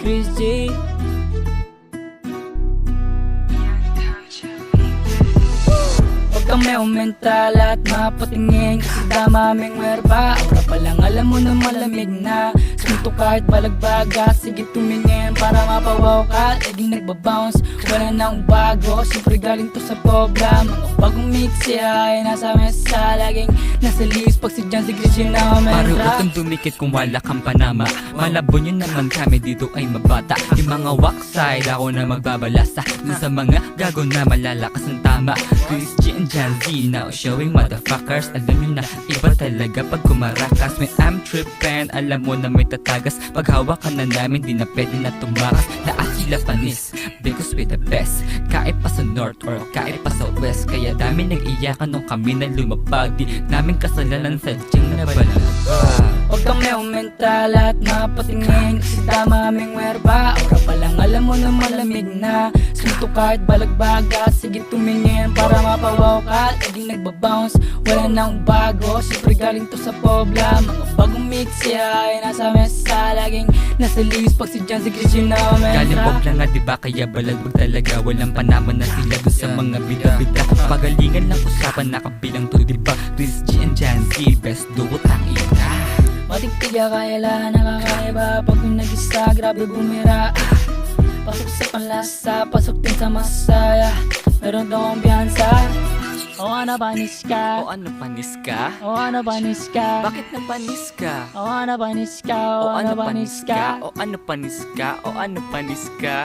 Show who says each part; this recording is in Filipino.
Speaker 1: Chris J. Huwag kang may umental at mapatingin, kasi dama aming merba. Ora pa lang alam mo na malamig na. Sumuto kahit balagbaga, sige tumingin para mapawaw ka. Laging nagbabounce, wala nang bago. Siyempre galing to sa pobla. Mga bagong mix ay nasa mesa. Laging nasa list pag si John si Chris yun na
Speaker 2: Paro
Speaker 1: umentra.
Speaker 2: utang dumikit kung wala kang panama. Malabo nyo naman kami dito ay mabata. Yung mga wakside ako na magbabalasa dun sa mga gago na malalakas ng tama. Chris G and Jan Z now showing motherfuckers. Alam nyo na iba talaga pag kumarakas. When I'm trippin', alam mo na may tatagas. Pag hawakan na namin di na pwede na tumakas. Lahat sila panis because we the best. Kahit pa sa north or kahit pa sa west. Kaya dami nang iyakan nung kami na lumabag. Di namin kasalanan sa diyang nabalabag.
Speaker 1: Huwag kang may umental at mapatingin, kasi tama aming merba. Ora pa lang alam mo na malamig na. Sumuto kahit balagbaga, sige tumingin para mapawaw ka. Laging nagbabounce, wala nang bago. Siyempre galing to sa pobla. Mga bagong mix ay nasa mesa. Laging nasa list pag si John si Chris yun na
Speaker 2: Galing
Speaker 1: umentra.
Speaker 2: pop lang nga diba kaya balagbag talaga. Walang panama na sila dun sa mga bida-bida. Pagalingan lang usapan nakabilang to diba. Chris G and Jan Z, best duo tangina.
Speaker 1: Matigtiga kaya nakakaiba. Pag yung nag-isa, grabe bumira. Pasok sa panlasa, pasok din sa masaya. Meron daw ambiyansa. O ano panis ka?
Speaker 2: O ano panis ka?
Speaker 1: O ano panis ka?
Speaker 2: Bakit napanis ka?
Speaker 1: O ano panis ka?
Speaker 2: O ano panis ka? O ano panis ka? O ano panis ka?